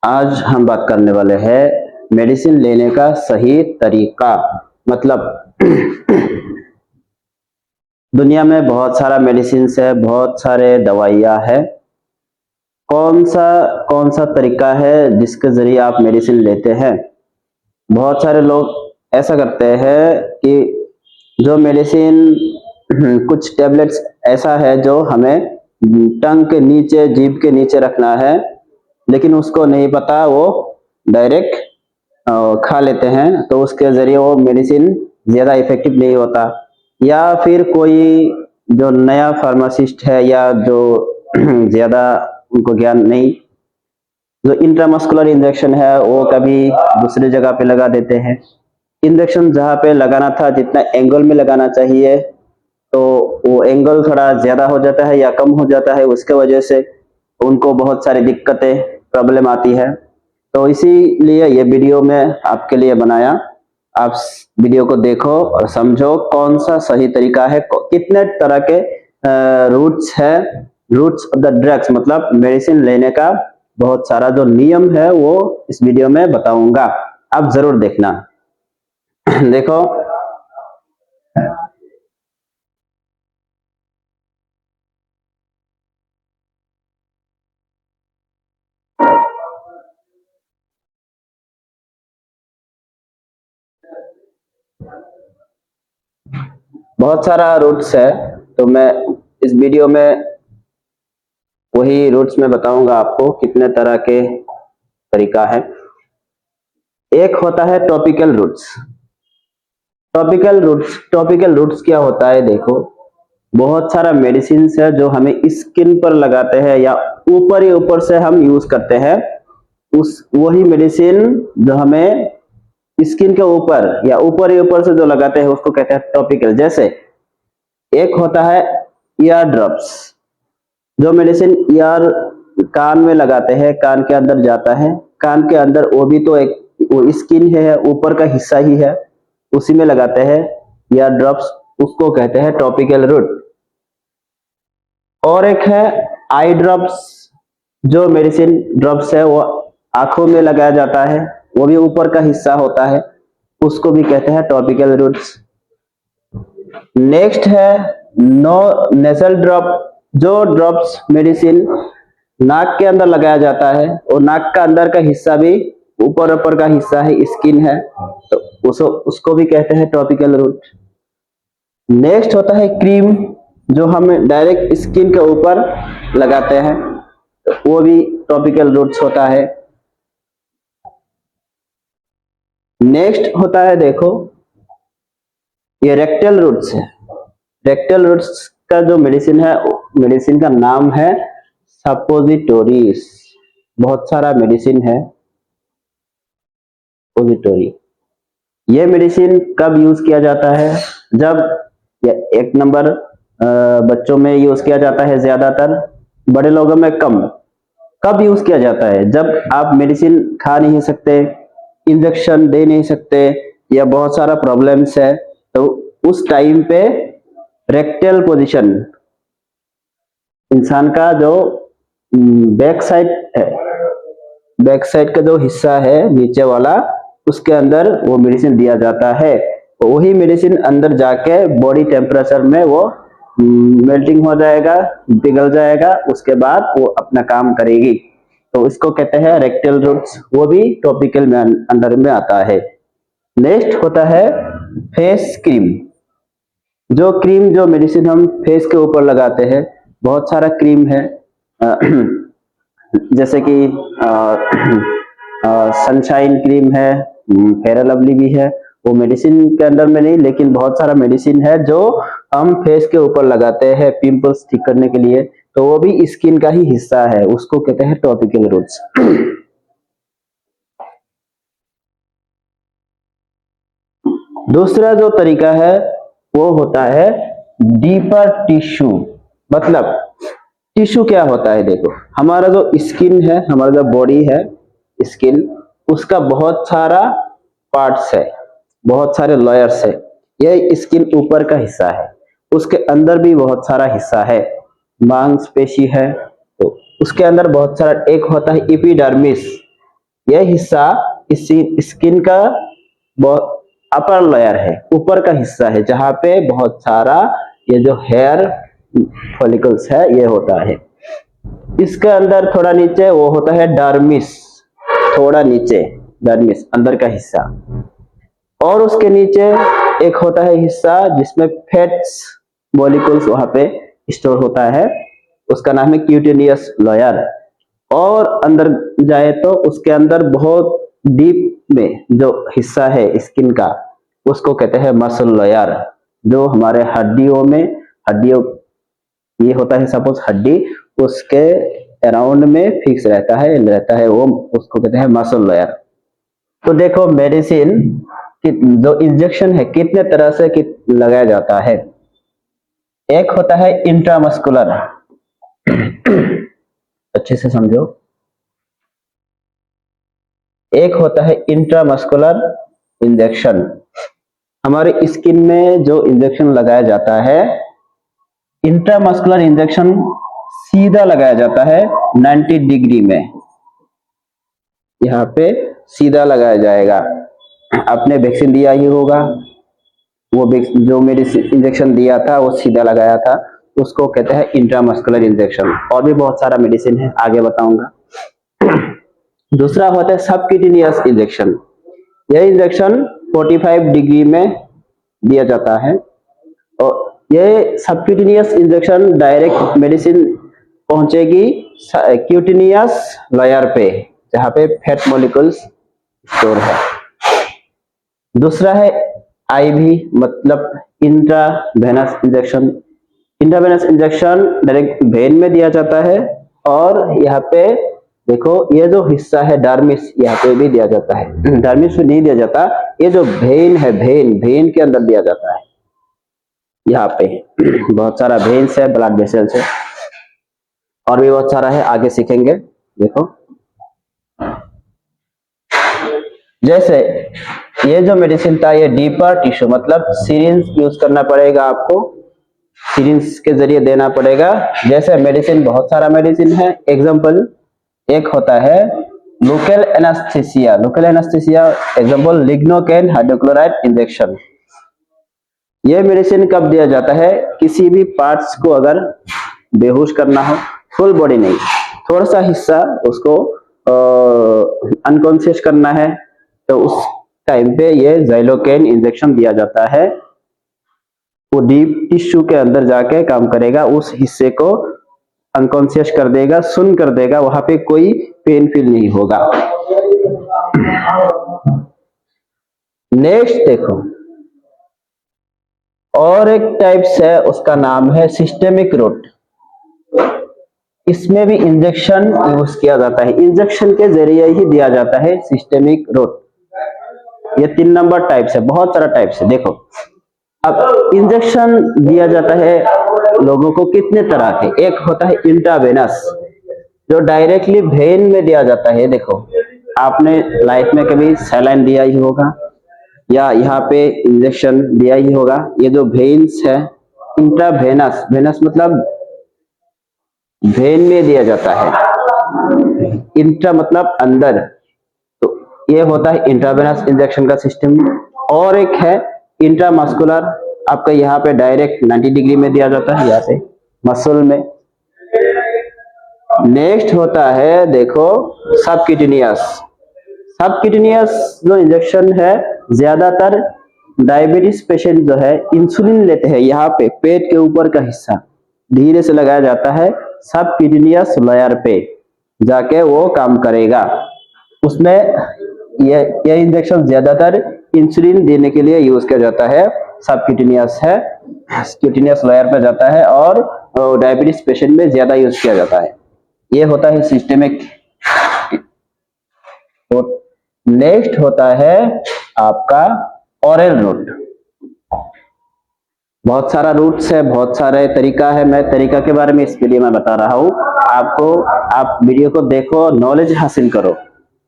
आज हम बात करने वाले हैं मेडिसिन लेने का सही तरीका। मतलब दुनिया में बहुत सारा मेडिसिन है, बहुत सारे दवाइयाँ है। कौन सा तरीका है जिसके जरिए आप मेडिसिन लेते हैं? बहुत सारे लोग ऐसा करते हैं कि जो मेडिसिन कुछ टेबलेट्स ऐसा है जो हमें टंग के नीचे, जीभ के नीचे रखना है, लेकिन उसको नहीं पता, वो डायरेक्ट खा लेते हैं, तो उसके जरिए वो मेडिसिन ज्यादा इफेक्टिव नहीं होता। या फिर कोई जो नया फार्मासिस्ट है या जो ज्यादा उनको ज्ञान नहीं, जो इंट्रामस्कुलर इंजेक्शन है वो कभी दूसरी जगह पे लगा देते हैं। इंजेक्शन जहाँ पे लगाना था, जितना एंगल में लगाना चाहिए, तो वो एंगल थोड़ा ज्यादा हो जाता है या कम हो जाता है, उसके वजह से उनको बहुत सारी दिक्कतें, प्रॉब्लम आती है। तो इसीलिए ये वीडियो मैं आपके लिए बनाया। आप वीडियो को देखो और समझो कौन सा सही तरीका है, कितने तरह के रूट्स है, रूट्स ऑफ द ड्रग्स, मतलब मेडिसिन लेने का बहुत सारा जो नियम है वो इस वीडियो में बताऊंगा। आप जरूर देखना। देखो, बहुत सारा रूट्स है, तो मैं इस वीडियो में वही रूट्स में बताऊंगा आपको कितने तरह के तरीका है। एक होता है टॉपिकल रूट्स। टॉपिकल रूट्स क्या होता है? देखो, बहुत सारा मेडिसिन है जो हमें स्किन पर लगाते हैं या ऊपर ही ऊपर से हम यूज करते हैं। उस वही मेडिसिन जो हमें स्किन के ऊपर या ऊपर ही ऊपर से जो लगाते हैं उसको कहते हैं टॉपिकल। जैसे एक होता है ईयर ड्रॉप्स, जो मेडिसिन ईयर कान में लगाते हैं, कान के अंदर जाता है। कान के अंदर वो भी तो एक वो स्किन है, ऊपर का हिस्सा ही है, उसी में लगाते हैं ईयर ड्रॉप्स, उसको कहते हैं टॉपिकल रूट। और एक है आई ड्रॉप्स, जो मेडिसिन ड्रॉप्स है वो आंखों में लगाया जाता है, वो भी ऊपर का हिस्सा होता है, उसको भी कहते हैं टॉपिकल रूट्स। नेक्स्ट है नो नेजल ड्रॉप, जो ड्रॉप्स मेडिसिन नाक के अंदर लगाया जाता है, और नाक का अंदर का हिस्सा भी ऊपर ऊपर का हिस्सा है, स्किन है, तो उसको भी कहते हैं टॉपिकल रूट। नेक्स्ट होता है क्रीम, जो हम डायरेक्ट स्किन के ऊपर लगाते हैं, तो वो भी टॉपिकल रूट्स होता है। नेक्स्ट होता है, देखो, ये रेक्टल रूट्स है। रेक्टल रूट्स का जो मेडिसिन है, मेडिसिन का नाम है सपोजिटोरीज। बहुत सारा मेडिसिन है सपोजिटोरी। ये मेडिसिन कब यूज किया जाता है? जब एक नंबर बच्चों में यूज किया जाता है ज्यादातर, बड़े लोगों में कम। कब यूज किया जाता है? जब आप मेडिसिन खा नहीं सकते, इंजेक्शन दे नहीं सकते, या बहुत सारा प्रॉब्लम्स है, तो उस टाइम पे रेक्टल पोजीशन, इंसान का जो बैक साइड है, बैक साइड का जो हिस्सा है नीचे वाला, उसके अंदर वो मेडिसिन दिया जाता है। तो वही मेडिसिन अंदर जाके बॉडी टेम्परेचर में वो मेल्टिंग हो जाएगा, पिघल जाएगा, उसके बाद वो अपना काम करेगी। तो इसको कहते हैं रेक्टल रूट्स, वो भी टॉपिकल में अंडर में आता है। नेक्स्ट होता है फेस क्रीम। जो मेडिसिन हम फेस के ऊपर लगाते हैं, बहुत सारा क्रीम है, जैसे कि सनशाइन क्रीम है, फेयर लवली भी है। वो मेडिसिन के अंदर में नहीं, लेकिन बहुत सारा मेडिसिन है जो हम फेस के ऊपर लगाते हैं पिंपल्स ठीक करने के लिए, तो वो भी स्किन का ही हिस्सा है, उसको कहते हैं टॉपिकल रूट्स। दूसरा जो तरीका है वो होता है डीपर टिश्यू। मतलब टिश्यू क्या होता है? देखो, हमारा जो स्किन है, हमारा जो बॉडी है, स्किन, उसका बहुत सारा पार्ट्स है, बहुत सारे लेयर्स है। ये स्किन ऊपर का हिस्सा है, उसके अंदर भी बहुत सारा हिस्सा है, मांसपेशी है, तो उसके अंदर बहुत सारा। एक होता है एपिडर्मिस, यह हिस्सा इस स्किन का अपर लेयर है, ऊपर का हिस्सा है, जहां पे बहुत सारा ये जो हेयर फॉलिकल्स है ये होता है। इसके अंदर थोड़ा नीचे वो होता है डर्मिस, थोड़ा नीचे डर्मिस अंदर का हिस्सा, और उसके नीचे एक होता है हिस्सा जिसमें फैट्स मॉलिक्यूल्स वहां पे स्टोर होता है, उसका नाम है क्यूटेनियस लेयर। और अंदर जाए तो उसके अंदर बहुत डीप में जो हिस्सा है स्किन का उसको कहते हैं मसल लेयर, जो हमारे हड्डियों ये होता है, सपोज हड्डी उसके अराउंड में फिक्स रहता है वो, उसको कहते हैं मसल लेयर। तो देखो मेडिसिन जो इंजेक्शन है कितने तरह से लगाया जाता है। एक होता है इंट्रामस्कुलर, अच्छे से समझो, एक होता है इंट्रामस्कुलर इंजेक्शन। हमारे स्किन में जो इंजेक्शन लगाया जाता है, इंट्रामस्कुलर इंजेक्शन सीधा लगाया जाता है 90 डिग्री में, यहाँ पे सीधा लगाया जाएगा। आपने वैक्सीन दिया ही होगा, वो जो मेडिसिन इंजेक्शन दिया था वो सीधा लगाया था, उसको कहते हैं इंट्रामस्कुलर इंजेक्शन। और भी बहुत सारा मेडिसिन है, आगे बताऊंगा। दूसरा होता है सबक्यूटेनियस इंजेक्शन। यह इंजेक्शन 45 डिग्री में दिया जाता है, और यह सबक्यूटेनियस इंजेक्शन डायरेक्ट मेडिसिन पहुंचेगी क्यूटेनियस लेयर पे, जहां पे फैट मॉलिक्यूल्स स्टोर है। दूसरा है आईवी, मतलब intravenous injection. Intravenous injection direct when में दिया जाता है, और यहाँ पे देखो ये जो हिस्सा है डर्मिस, यहाँ पे भी दिया जाता है। डर्मिस में नहीं दिया जाता, ये जो वेन है, वेन के अंदर दिया जाता है। यहाँ पे बहुत सारा वेन्स है, ब्लड वेसल्स है, और भी बहुत सारा है, आगे सीखेंगे। देखो जैसे ये जो मेडिसिन था ये डीपर टिश्यू, मतलब सिरिंज यूज करना पड़ेगा आपको, सिरिंज के जरिए देना पड़ेगा। जैसे मेडिसिन बहुत सारा मेडिसिन है, एग्जांपल एक होता है local anaesthesia. Local anaesthesia example lignocaine hydrochloride injection. ये मेडिसिन कब दिया जाता है, किसी भी पार्ट्स को अगर बेहोश करना हो, फुल बॉडी नहीं, थोड़ा सा हिस्सा उसको अनकॉन्शियस करना है, तो उस टाइम पे ये ज़ाइलोकेन इंजेक्शन दिया जाता है। वो डीप टिश्यू के अंदर जाके काम करेगा, उस हिस्से को अनकॉन्शियस कर देगा, सुन कर देगा, वहां पे कोई पेन फील नहीं होगा। नेक्स्ट देखो, और एक टाइप्स है, उसका नाम है सिस्टेमिक रूट। इसमें भी इंजेक्शन यूज किया जाता है, इंजेक्शन के जरिए ही दिया जाता है सिस्टेमिक रूट। ये 3 नंबर टाइप्स है, बहुत सारा टाइप्स है। देखो अब इंजेक्शन दिया जाता है लोगों को कितने तरह के। एक होता है इंट्रावेनस, जो डायरेक्टली वेन में दिया जाता है। देखो आपने लाइफ में कभी सैलाइन दिया ही होगा, या यहाँ पे इंजेक्शन दिया ही होगा। ये जो वेन्स है इंट्रावेनस, वेनस मतलब वेन में दिया जाता है, इंट्रा मतलब अंदर, तो ये होता है इंट्रावेनस इंजेक्शन का सिस्टम। और एक है इंट्रामस्कुलर, आपका यहाँ पे डायरेक्ट 90 डिग्री में दिया जाता है, यहाँ से मसल में। नेक्स्ट होता है देखो सबक्यूटेनियस। सबक्यूटेनियस जो इंजेक्शन है, ज्यादातर डायबिटीज पेशेंट जो है इंसुलिन लेते हैं, यहाँ पे पेट के ऊपर का हिस्सा धीरे से लगाया जाता है सबक्यूटेनियस लेयर पे, जाके वो काम करेगा। उसमें यह इंजेक्शन ज्यादातर इंसुलिन देने के लिए यूज किया जाता है। सबक्यूटेनियस है, क्यूटेनियस लेयर पे जाता है, और डायबिटीज पेशेंट में ज्यादा यूज किया जाता है। ये होता है सिस्टेमिक। तो नेक्स्ट होता है आपका ओरल रूट। बहुत सारा रूट्स है, बहुत सारे तरीका है, मैं तरीका के बारे में इसके लिए मैं बता रहा हूँ आपको। आप वीडियो को देखो, नॉलेज हासिल करो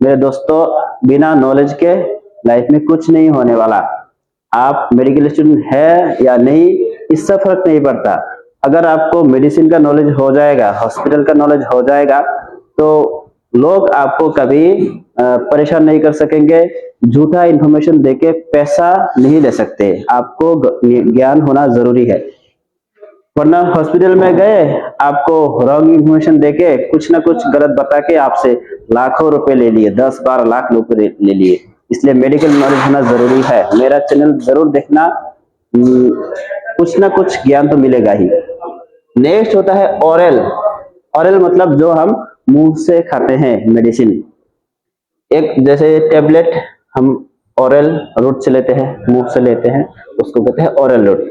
मेरे दोस्तों। बिना नॉलेज के लाइफ में कुछ नहीं होने वाला। आप मेडिकल स्टूडेंट है या नहीं, इससे फर्क नहीं पड़ता। अगर आपको मेडिसिन का नॉलेज हो जाएगा, हॉस्पिटल का नॉलेज हो जाएगा, तो लोग आपको कभी परेशान नहीं कर सकेंगे। झूठा इंफॉर्मेशन देके पैसा नहीं ले सकते, आपको ज्ञान होना जरूरी है। वरना हॉस्पिटल में गए, आपको रॉन्ग इंफॉर्मेशन देके कुछ ना कुछ गलत बता के आपसे लाखों रुपए ले लिए, 10-12 लाख रुपए ले लिए। इसलिए मेडिकल नॉलेज होना जरूरी है। मेरा चैनल जरूर देखना, कुछ ना कुछ ज्ञान तो मिलेगा ही। नेक्स्ट होता है ओरल। ओरल मतलब जो हम मुंह से खाते हैं मेडिसिन। एक जैसे टेबलेट हम ओरल रूट से लेते हैं, मुंह से लेते हैं, उसको कहते हैं ओरल रूट।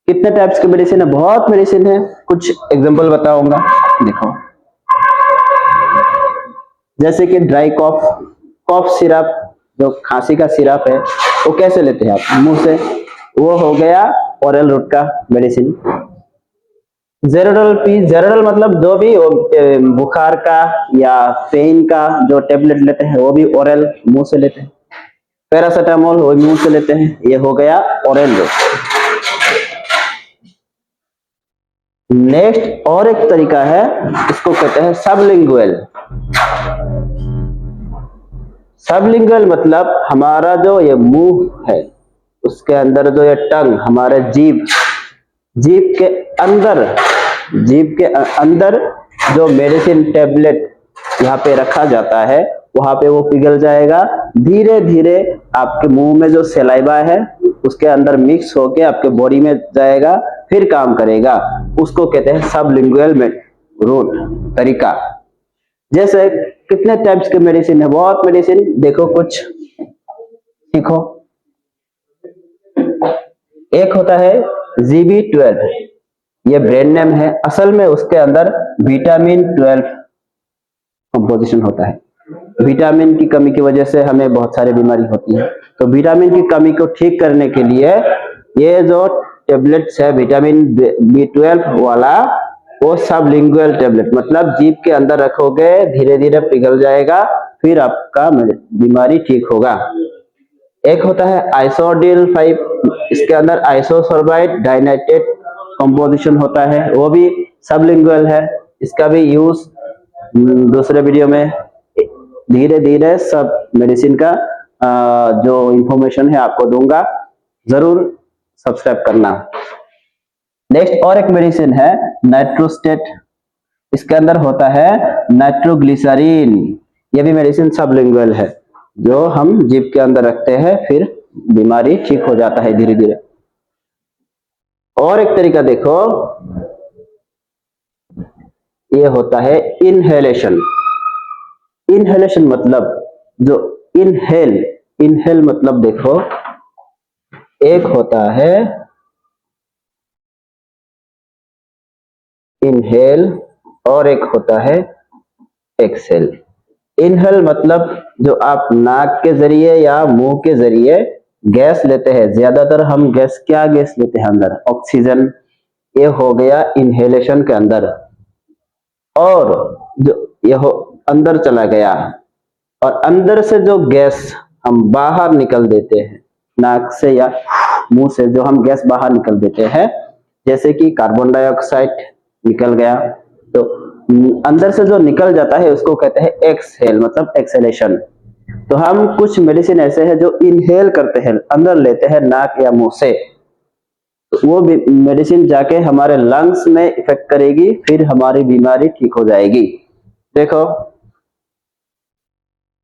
कितने टाइप्स की मेडिसिन है? बहुत मेडिसिन है। कुछ एग्जांपल बताऊंगा, देखो। जैसे कि ड्राई कॉफ, कॉफ सिरप, जो खांसी का सिरप है, वो कैसे लेते हैं आप? मुंह से। वो हो गया ओरल रूट का मेडिसिन। जेरोडल पी, जेरोडल मतलब जो भी बुखार का या पेन का जो टेबलेट लेते हैं, वो भी ओरल मुंह से लेते हैं। पैरासीटामोल वो मुंह से लेते हैं। ये हो गया ओरल रूट। नेक्स्ट और एक तरीका है, इसको कहते हैं सबलिंगुअल। सबलिंगुअल मतलब हमारा जो ये मुंह है, उसके अंदर जो ये टंग, हमारे जीभ, जीभ के अंदर, जीभ के अंदर जो मेडिसिन टेबलेट यहाँ पे रखा जाता है, वहां पे वो पिघल जाएगा। धीरे धीरे आपके मुंह में जो सलाइवा है उसके अंदर मिक्स होके आपके बॉडी में जाएगा, फिर काम करेगा। उसको कहते हैं सबलिंगुअल रूट तरीका। जैसे कितने टाइप्स के मेडिसिन है, बहुत मेडिसिन। देखो कुछ सीखो। एक होता है GB12, ये ब्रांड नेम है। असल में उसके अंदर विटामिन 12 कंपोजिशन होता है। विटामिन की कमी की वजह से हमें बहुत सारी बीमारी होती है, तो विटामिन की कमी को ठीक करने के लिए ये जो टेबलेट्स है विटामिन B12 वाला, वो सबलिंगुअल टेबलेट, मतलब जीभ के अंदर रखोगे, धीरे धीरे पिघल जाएगा, फिर आपका बीमारी ठीक होगा। एक होता है आइसोडिल 5, इसके अंदर आइसोसोर्बाइड डाइनाइट्रेट कंपोजिशन होता है, वो भी सबलिंगुअल है। इसका भी यूज दूसरे वीडियो में धीरे धीरे सब मेडिसिन का जो इंफॉर्मेशन है आपको दूंगा, जरूर सब्सक्राइब करना। नेक्स्ट और एक मेडिसिन है नाइट्रोस्टेट, इसके अंदर होता है नाइट्रोग्लिसरीन। ये भी मेडिसिन सबलिंगुअल है, जो हम जीभ के अंदर रखते हैं, फिर बीमारी ठीक हो जाता है धीरे धीरे। और एक तरीका देखो, ये होता है इनहेलेशन। इनहेलेशन मतलब जो इनहेल, इनहेल मतलब देखो, एक होता है इनहेल और एक होता है एक्सेल। इनहेल मतलब जो आप नाक के जरिए या मुंह के जरिए गैस लेते हैं, ज्यादातर हम गैस, क्या गैस लेते हैं अंदर? ऑक्सीजन। ये हो गया इनहेलेशन के अंदर। और जो ये हो अंदर चला गया, और अंदर से जो गैस हम बाहर निकल देते हैं, नाक से या मुंह से जो हम गैस बाहर निकल देते हैं, जैसे कि कार्बन डाइऑक्साइड निकल गया, तो अंदर से जो निकल जाता है उसको कहते हैं एक्सहेल, मतलब एक्सेलेशन। तो हम कुछ मेडिसिन ऐसे हैं जो इनहेल करते हैं, अंदर लेते हैं नाक या मुंह से, वो मेडिसिन जाके हमारे लंग्स में इफेक्ट करेगी, फिर हमारी बीमारी ठीक हो जाएगी। देखो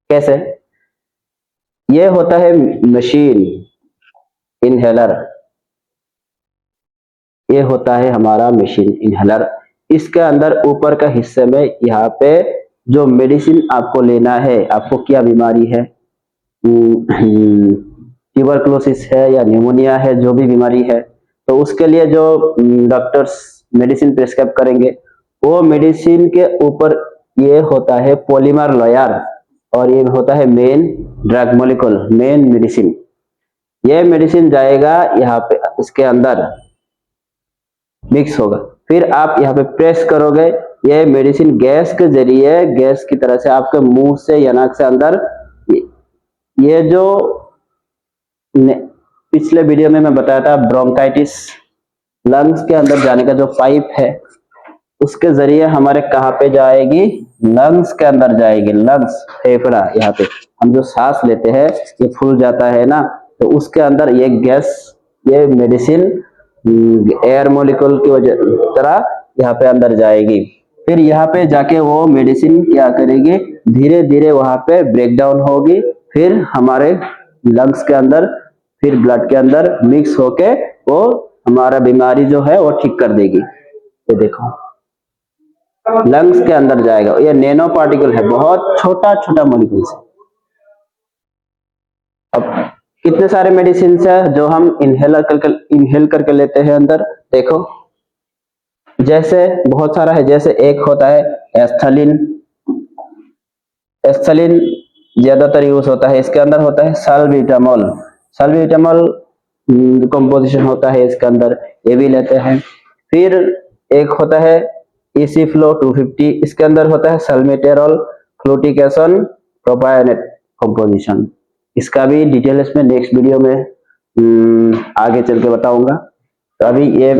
कैसे। ये होता है मशीन इनहेलर, ये होता है हमारा मशीन इनहेलर। इसके अंदर ऊपर का हिस्से में यहाँ पे जो मेडिसिन आपको लेना है, आपको क्या बीमारी है, ट्यूबरकुलोसिस है या निमोनिया है, जो भी बीमारी है, तो उसके लिए जो डॉक्टर्स मेडिसिन प्रिस्क्राइब करेंगे, वो मेडिसिन के ऊपर ये होता है पॉलीमर लेयर, और ये होता है main drug molecule, main medicine. ये मेडिसिन जाएगा यहाँ पे, इसके अंदर मिक्स होगा, फिर आप यहाँ पे प्रेस करोगे, ये मेडिसिन गैस के जरिए, गैस की तरह से आपके मुंह से या नाक से अंदर, ये जो पिछले वीडियो में मैं बताया था ब्रोंकाइटिस, लंग्स के अंदर जाने का जो पाइप है, उसके जरिए हमारे कहाँ पे जाएगी, लंग्स के अंदर जाएगी। लंग्स फेफड़ा, यहाँ पे हम जो सांस लेते हैं ये फूल जाता है ना, तो उसके अंदर ये गैस, ये मेडिसिन एयर मोलिक्यूल की वजह तरह यहाँ पे अंदर जाएगी। फिर यहाँ पे जाके वो मेडिसिन क्या करेगी, धीरे धीरे वहां पे ब्रेक डाउन होगी, फिर हमारे लंग्स के अंदर, फिर ब्लड के अंदर मिक्स होके वो हमारा बीमारी जो है वो ठीक कर देगी। ये देखो लंग्स के अंदर जाएगा, ये नैनो पार्टिकल है, बहुत छोटा छोटा मॉलिक्यूल है। अब कितने सारे मेडिसिन है जो हम इनहेल करके लेते हैं अंदर, देखो जैसे बहुत सारा है। जैसे एक होता है एस्थलीन, एस्थलीन ज्यादातर यूज होता है। इसके अंदर होता है साल्बिटामोल, साल्बिटामोल कंपोजिशन होता है इसके अंदर, ये भी लेते हैं। फिर एक होता है इसी फ्लो 250, इसके अंदर होता है सल्मेटेरॉल, फ्लूटिकेशन, प्रोपायोनेट कंपोजिशन। इसका भी डिटेल्स में नेक्स्ट वीडियो में आगे चल के बताऊंगा। तो अभी ये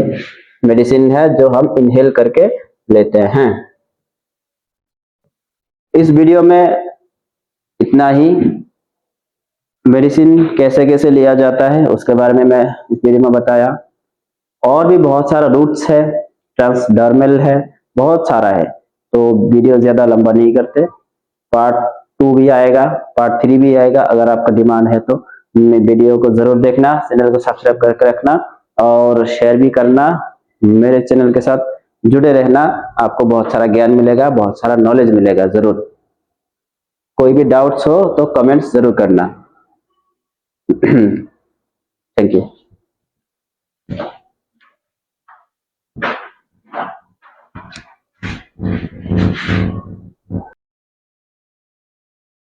मेडिसिन है जो हम इनहेल करके लेते हैं। इस वीडियो में इतना ही। मेडिसिन कैसे कैसे लिया जाता है उसके बारे में मैं इस वीडियो में बताया। और भी बहुत सारा रूट्स है, ट्रांसडर्मल है, बहुत सारा है। तो वीडियो ज्यादा लंबा नहीं करते, पार्ट 2 भी आएगा, पार्ट 3 भी आएगा। अगर आपका डिमांड है तो वीडियो को जरूर देखना, चैनल को सब्सक्राइब करके रखना और शेयर भी करना। मेरे चैनल के साथ जुड़े रहना, आपको बहुत सारा ज्ञान मिलेगा, बहुत सारा नॉलेज मिलेगा। जरूर कोई भी डाउट्स हो तो कमेंट्स जरूर करना। Thank you.